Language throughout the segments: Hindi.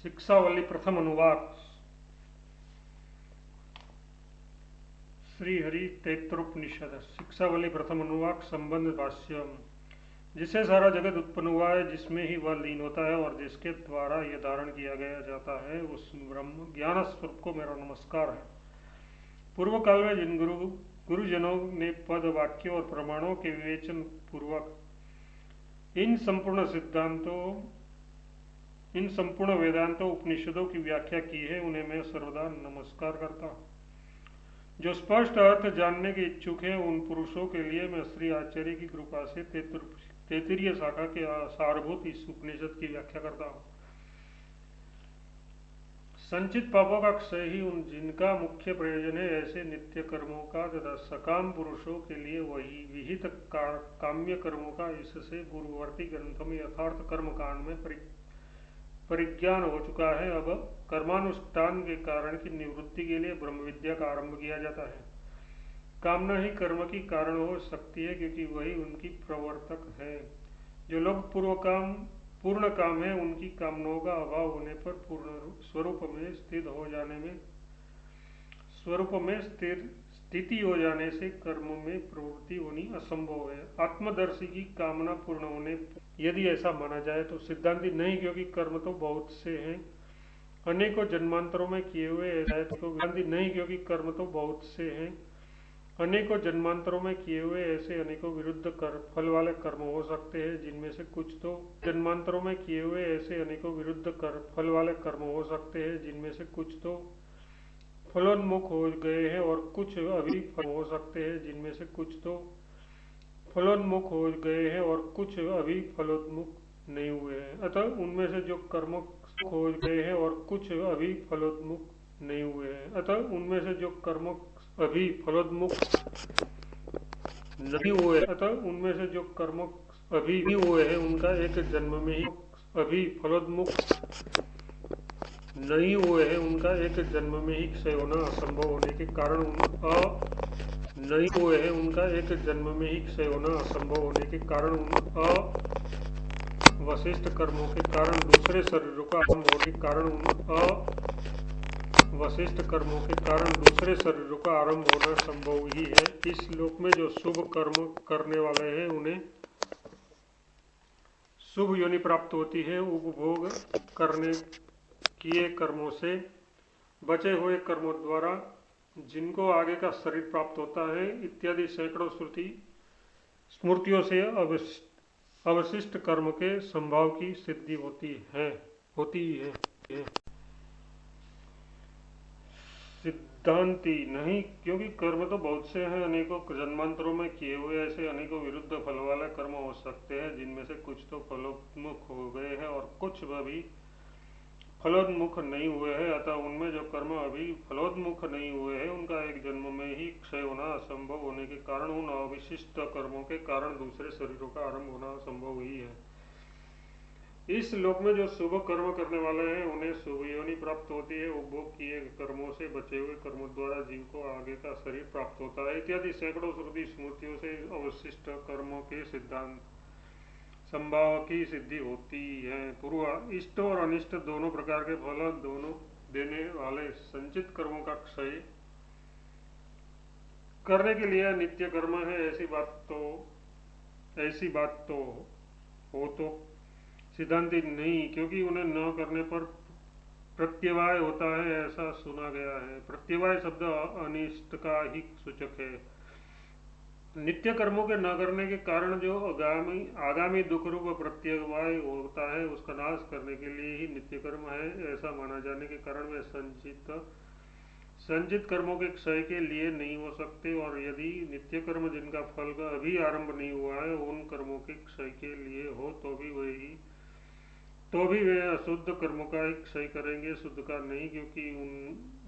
शिक्षावली प्रथम अनुवाक श्री हरि तैत्रोपनिषद। शिक्षावली प्रथम अनुवाक संबंध भाष्य। जिससे सारा जगत उत्पन्न हुआ है, जिसमें ही वह लीन होता है और जिसके द्वारा यह धारण किया गया जाता है, उस ब्रह्म ज्ञान स्वरूप को मेरा नमस्कार है। पूर्व काल में जिन गुरुजनों ने पद वाक्य और प्रमाणों के विवेचन पूर्वक इन संपूर्ण वेदांतों उपनिषदों की व्याख्या की है, उन्हें मैं सर्वदा नमस्कार करता हूँ। जो स्पष्ट अर्थ जानने के इच्छुक हैं, उन पुरुषों के लिए मैं श्री आचार्य की कृपा से तैत्तिरीय शाखा के सारभूत इस उपनिषद की व्याख्या करता हूँ। संचित पापों का क्षय ही उन जिनका मुख्य प्रयोजन है, ऐसे नित्य कर्मों का तथा सकाम पुरुषों के लिए वही विहित काम्य कर्मों का इससे पूर्ववर्ती ग्रंथों में यथार्थ कर्म कांड में परिज्ञान हो चुका है। अब कर्मानुष्ठान के कारण की निवृत्ति के लिए ब्रह्म विद्या का आरंभ किया जाता है। कामना ही कर्म की कारण हो सकती है, क्योंकि वही उनकी प्रवर्तक है। जो लोग पूर्ण काम है, उनकी कामनाओं का अभाव होने पर पूर्ण स्वरूप में स्थिति हो जाने से कर्म में प्रवृत्ति होनी असंभव है। आत्मदर्शी की कामना पूर्ण होने यदि ऐसा माना जाए तो सिद्धांति नहीं, क्योंकि कर्म तो बहुत से हैं, अनेकों जन्मांतरों में किए हुए ऐसे सिद्धांति नहीं, क्योंकि कर्म तो बहुत से हैं, अनेकों जन्मांतरों में किए हुए ऐसे अनेकों विरुद्ध फल वाले कर्म हो सकते हैं, जिनमें से कुछ तो जन्मांतरों में किए हुए ऐसे अनेकों विरुद्ध फल वाले कर्म हो सकते हैं, जिनमें से कुछ तो फलोन्मुख हो गए हैं और कुछ अभी फल हो सकते हैं, जिनमें से कुछ तो फलोन्मुख हो गए हैं और कुछ अभी फलोन्मुख नहीं हुए हैं। अतः उनमें से जो कर्म हो गए हैं और कुछ अभी फलोन्मुख नहीं हुए हैं, अतः उनमें से जो कर्म अभी फलोन्मुख नहीं हुए, अतः उनमें से जो कर्म अभी भी हुए हैं, उनका एक जन्म में ही अभी फलोन्मुख नहीं हुए हैं, उनका एक जन्म में ही क्षय होना असंभव होने के कारण नहीं हुए हैं, उनका एक जन्म में ही क्षय होना असंभव होने के कारण अवशिष्ट कर्मों के कारण दूसरे शरीरों का आरंभ होने के कारण अवशिष्ट कर्मों के कारण दूसरे शरीरों का आरंभ होना संभव ही है। इस लोक में जो शुभ कर्म करने वाले हैं, उन्हें शुभ योनि प्राप्त होती है। उपभोग करने किए कर्मों से बचे हुए कर्मों द्वारा जिनको आगे का शरीर प्राप्त होता है, इत्यादि सैकड़ों स्मृतियों से अवशिष्ट कर्म के संभाव की सिद्धि होती है। सिद्धांति नहीं, क्योंकि कर्म तो बहुत से हैं, अनेकों जन्मांतरों में किए हुए ऐसे अनेकों विरुद्ध फल वाले कर्म हो सकते हैं, जिनमें से कुछ तो फलोन्मुख हो गए हैं और कुछ अभी फलोन्मुख नहीं हुए हैं। अतः उनमें जो कर्म अभी फलोन्मुख नहीं हुए हैं, उनका एक जन्म में ही क्षय होना असंभव होने के कारण उन अविशिष्ट कर्मों के कारण दूसरे शरीरों का आरंभ होना असंभव ही है। इस लोक में जो शुभ कर्म करने वाले हैं, उन्हें शुभ योनि प्राप्त होती है। उपभोग किए कर्मों से बचे हुए कर्मों द्वारा जीव को आगे का शरीर प्राप्त होता है, इत्यादि सैकड़ों श्रुति स्मृतियों से अवशिष्ट कर्मों के सिद्धांत संभाव की सिद्धि होती है। पूर्व इष्ट और अनिष्ट दोनों प्रकार के फल दोनों देने वाले संचित कर्मों का क्षय करने के लिए नित्य कर्म है, ऐसी बात तो हो तो सिद्धांति नहीं, क्योंकि उन्हें न करने पर प्रत्यवाय होता है, ऐसा सुना गया है। प्रत्यवाय शब्द अनिष्ट का ही सूचक है। नित्य कर्मों के न करने के कारण जो आगामी दुख रूप प्रत्यवाय होता है, उसका नाश करने के लिए ही नित्य कर्म है, ऐसा माना जाने के कारण वे संचित कर्मों के क्षय के लिए नहीं हो सकते। और यदि नित्य कर्म जिनका फल का अभी आरंभ नहीं हुआ है, उन कर्मों के क्षय के लिए हो तो भी वे अशुद्ध कर्मों का ही क्षय करेंगे, शुद्ध का नहीं, क्योंकि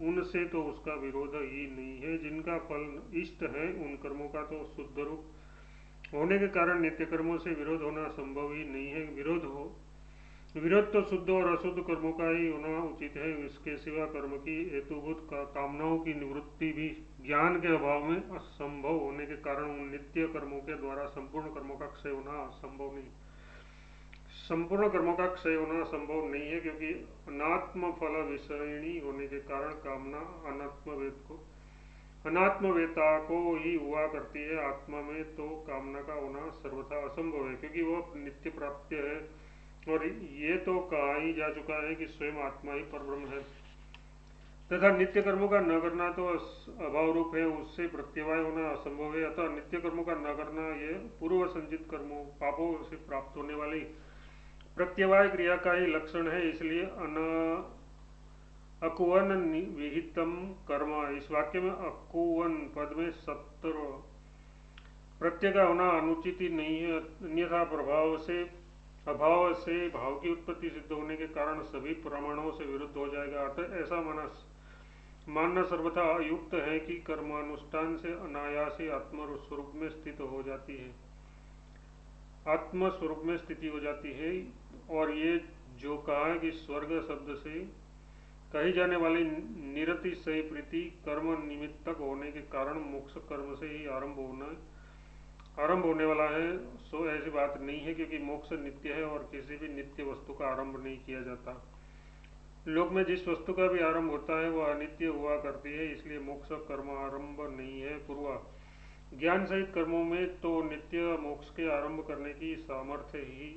उनसे तो उसका विरोध ही नहीं है। जिनका फल इष्ट है, उन कर्मों का तो शुद्ध रूप होने के कारण नित्य कर्मों से विरोध होना संभव ही नहीं है। विरोध तो शुद्ध और अशुद्ध कर्मों का ही होना उचित है। इसके सिवा कर्म की हेतुभूत कामनाओं की निवृत्ति भी ज्ञान के अभाव में असंभव होने के कारण उन नित्य कर्मों के द्वारा संपूर्ण कर्मों का क्षय होना असंभव नहीं। संपूर्ण कर्मों का क्षय होना संभव नहीं है, क्योंकि अनात्म फल विषयणी होने के कारण कामना अनात्मवेता को ही हुआ करती है। आत्मा में तो कामना का होना सर्वथा असंभव है, क्योंकि वह नित्य प्राप्य है। और ये तो कहा ही जा चुका है कि स्वयं आत्मा ही परब्रह्म है, तथा नित्य कर्मों का न करना तो अभाव रूप है, उससे प्रत्यवाय होना असंभव है। अतः नित्य कर्मों का न करना यह पूर्व संचित कर्मों पापों से प्राप्त होने वाली प्रत्यवाय क्रिया का ही लक्षण है। इसलिए अकुवन विहितम कर्म, इस वाक्य में अकुवन पद में सत्तर प्रत्यय का होना अनुचित ही नहीं है, अन्यथा अभाव से भाव की उत्पत्ति सिद्ध होने के कारण सभी प्रमाणों से विरुद्ध हो जाएगा। अतः ऐसा मानना सर्वथा अयुक्त है कि कर्मानुष्ठान से अनायास ही आत्म स्वरूप में स्थित हो जाती है, आत्म स्वरूप में स्थिति हो जाती है। और ये जो कहा है कि स्वर्ग शब्द से कही जाने वाली निरतिशय प्रीति कर्म निमित्तक होने के कारण मोक्ष कर्म से ही आरंभ होने वाला है, सो ऐसी बात नहीं है, क्योंकि मोक्ष नित्य है और किसी भी नित्य वस्तु का आरंभ नहीं किया जाता। लोक में जिस वस्तु का भी आरंभ होता है वह अनित्य हुआ करती है, इसलिए मोक्ष कर्म आरंभ नहीं है। पूर्वा, ज्ञान सहित कर्मों में तो नित्य मोक्ष के आरंभ करने की सामर्थ्य ही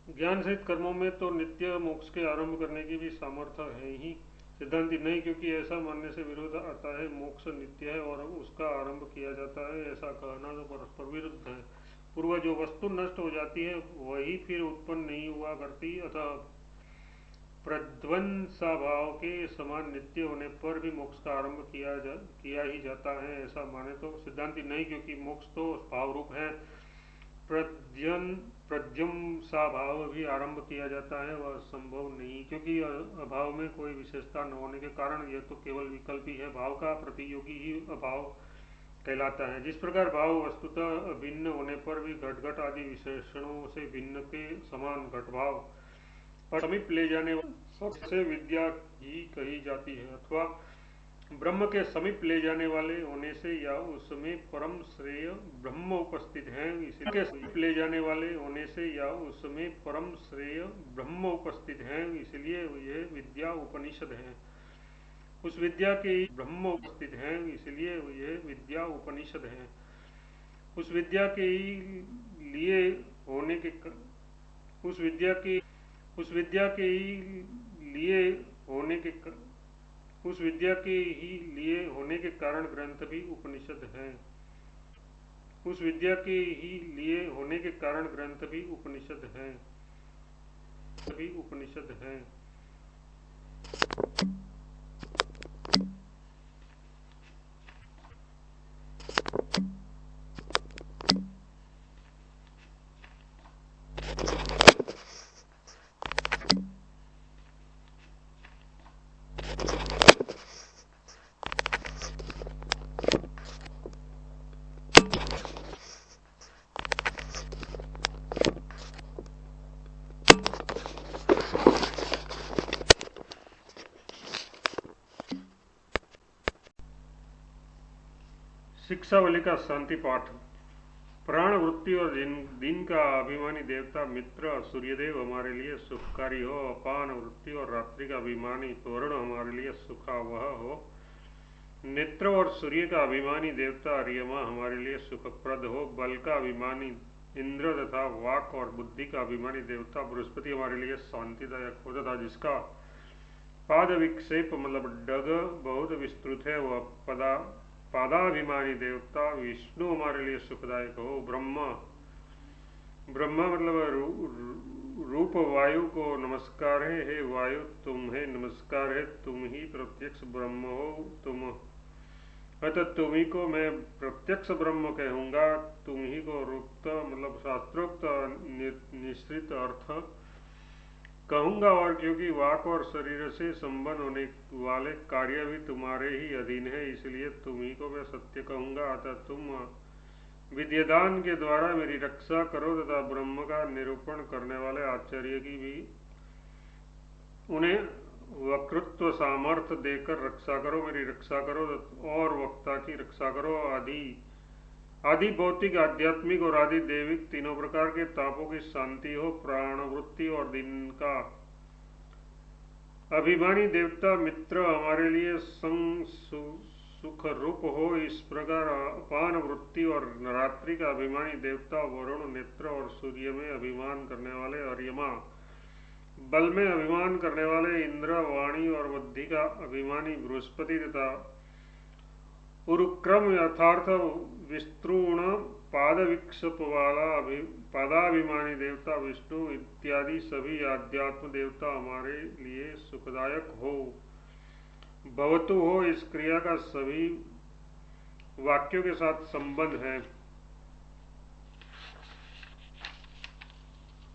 ज्ञान सहित कर्मों में तो नित्य मोक्ष के आरंभ करने की भी सामर्थ्य है ही, सिद्धांति नहीं, क्योंकि ऐसा मानने से विरोध आता है। मोक्ष नित्य है और उसका आरंभ किया जाता है, ऐसा कहना तो परस्पर विरुद्ध है। पूर्व, जो वस्तु नष्ट हो जाती है वही फिर उत्पन्न नहीं हुआ करती, अतः प्रध्वंसाभाव के समान नित्य होने पर भी मोक्ष का आरंभ किया ही जाता है, ऐसा माने तो सिद्धांति नहीं, क्योंकि मोक्ष तो भाव रूप है। प्रध्वंसाभाव भी आरंभ किया जाता है, वह संभव नहीं, क्योंकि अभाव में कोई विशेषता न होने के कारण यह तो केवल विकल्प ही है। भाव का प्रतियोगी ही अभाव कहलाता है। जिस प्रकार भाव वस्तुतः भिन्न होने पर भी घट आदि विशेषणों से भिन्न के समान घटभाव और समीप ले जाने से विद्या ही कही जाती है, अथवा ब्रह्म के समीप ले जाने वाले होने से या उसमें परम श्रेय ब्रह्म उपस्थित है, इसके समीप ले जाने वाले होने से या उसमें परम श्रेय ब्रह्म उपस्थित है, इसलिए यह विद्या उपनिषद है। उस विद्या के ब्रह्म उपस्थित है, इसलिए यह विद्या उपनिषद है। उस विद्या के लिए होने के उस विद्या के ही लिए होने के कारण ग्रंथ भी उपनिषद है। उस विद्या के ही लिए होने के कारण ग्रंथ भी उपनिषद है। शिक्षावली का शांति पाठ। प्राण वृत्ति और दिन का अभिमानी देवता मित्र सूर्यदेव हमारे लिए सुखकारी हो। अपान वृत्ति और रात्रि का अभिमानी वरुण हमारे लिए सुखावह हो। नेत्र और सूर्य का अभिमानी देवता अर्यमा हमारे लिए सुखप्रद हो। बल का अभिमानी इंद्र तथा वाक और बुद्धि का अभिमानी देवता बृहस्पति हमारे लिए शांतिदायक हो, तथा जिसका पाद विक्षेप मतलब डग बहुत विस्तृत है वह पादाभिमानी देवता विष्णु हमारे लिए सुखदायक हो। ब्रह्मा मतलब रूप वायु को नमस्कार है, हे वायु तुम्हें नमस्कार है, तुम ही प्रत्यक्ष ब्रह्म हो। अतः तुम्ही को मैं प्रत्यक्ष ब्रह्म कहूँगा। तुम ही को रुक्त मतलब शास्त्रोक्त निश्चित अर्थ कहूँगा, और क्योंकि वाक और शरीर से संबंध होने वाले कार्य भी तुम्हारे ही अधीन है, इसलिए तुम्ही को मैं सत्य कहूँगा। अतः तुम विद्यादान के द्वारा मेरी रक्षा करो तथा ब्रह्म का निरूपण करने वाले आचार्य की भी उन्हें वक्तृत्व सामर्थ्य देकर रक्षा करो, मेरी रक्षा करो और वक्ता की रक्षा करो। आदि भौतिक, आध्यात्मिक और आदि दैविक तीनों प्रकार के तापों की शांति हो। प्राणवृत्ति और दिन का अभिमानी देवता मित्र हमारे लिए सुख रूप हो। इस प्रकार अपान वृत्ति और रात्रि का अभिमानी देवता वरुण, नेत्र और सूर्य में अभिमान करने वाले अर्यमा, बल में अभिमान करने वाले इंद्र, वाणी और बुद्धि का अभिमानी बृहस्पति तथा उरुक्रम यथार्थ विस्तृण पाद विक्षेप वाला पादाभिमानी देवता विष्णु इत्यादि सभी आध्यात्म देवता हमारे लिए सुखदायक हो। भवतु हो इस क्रिया का सभी वाक्यों के साथ संबंध है।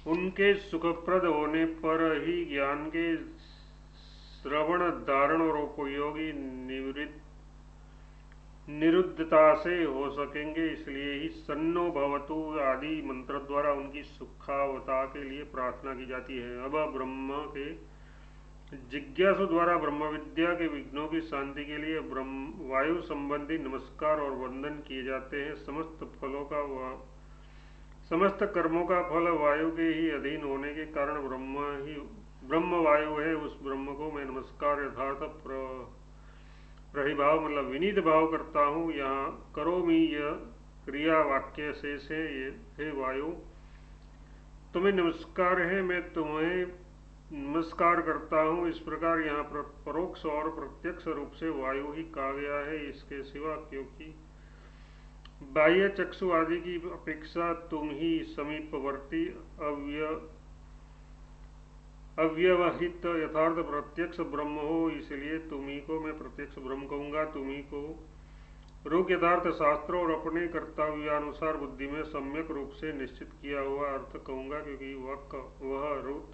उनके सुखप्रद होने पर ही ज्ञान के श्रवण, धारण और उपयोगी निरुद्धता से हो सकेंगे। इसलिए ही सन्नो भवतु आदि मंत्र द्वारा उनकी सुखावता के लिए प्रार्थना की जाती है। अब ब्रह्म के जिज्ञासु द्वारा ब्रह्म विद्या के विघ्नों की शांति के लिए वायु संबंधी नमस्कार और वंदन किए जाते हैं। समस्त कर्मों का फल वायु के ही अधीन होने के कारण ब्रह्म वायु है। उस ब्रह्म को मैं नमस्कार यथार्थ प्रहिभाव मतलब विनीत भाव करता हूँ। यहाँ करोमि यह क्रिया वाक्य शेष है। हे वायु, तुम्हें नमस्कार है, मैं तुम्हें नमस्कार करता हूँ। इस प्रकार यहाँ परोक्ष और प्रत्यक्ष रूप से वायु ही कहा गया है। इसके सिवा क्योंकि बाह्य चक्षु आदि की अपेक्षा तुम ही समीपवर्ती अव्यवहित यथार्थ प्रत्यक्ष ब्रह्म हो, इसलिए तुम्ही को मैं प्रत्यक्ष ब्रह्म कहूंगा। तुम्ही को रुक यथार्थ शास्त्र और अपने कर्तव्यानुसार बुद्धि में सम्यक रूप से निश्चित किया हुआ अर्थ कहूंगा, क्योंकि वह रुत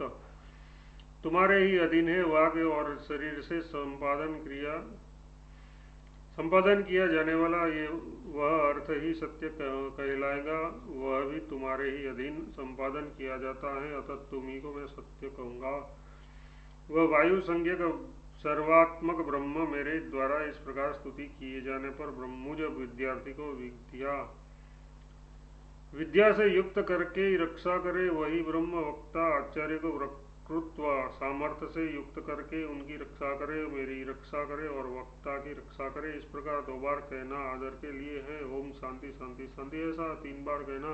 तुम्हारे ही अधीन है। वाक्य और शरीर से संपादन किया जाने वाला ये वह अर्थ ही सत्य कहलाएगा। वह भी तुम्हारे ही अधीन संपादन किया जाता है, अतः तुम्ही को मैं सत्य कहूंगा। वह वायु संज्ञक सर्वात्मक ब्रह्म मेरे द्वारा इस प्रकार स्तुति किए जाने पर ब्रह्मुज विद्यार्थी को विद्या से युक्त करके रक्षा करे। वही ब्रह्म वक्ता आचार्य को वक्तृत्व सामर्थ्य से युक्त करके उनकी रक्षा करे, मेरी रक्षा करे और वक्ता की रक्षा करे। इस प्रकार 2 बार कहना आदर के लिए है। ओम शांति शांति शांति, ऐसा 3 बार कहना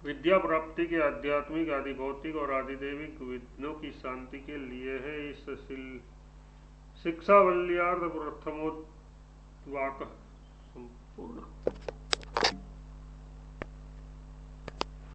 विद्या प्राप्ति के आध्यात्मिक, आदि भौतिक और आदि दैविक विघ्नों की शांति के लिए है। इस शिक्षावल्यार्थ प्रथमोद्वाक संपूर्ण।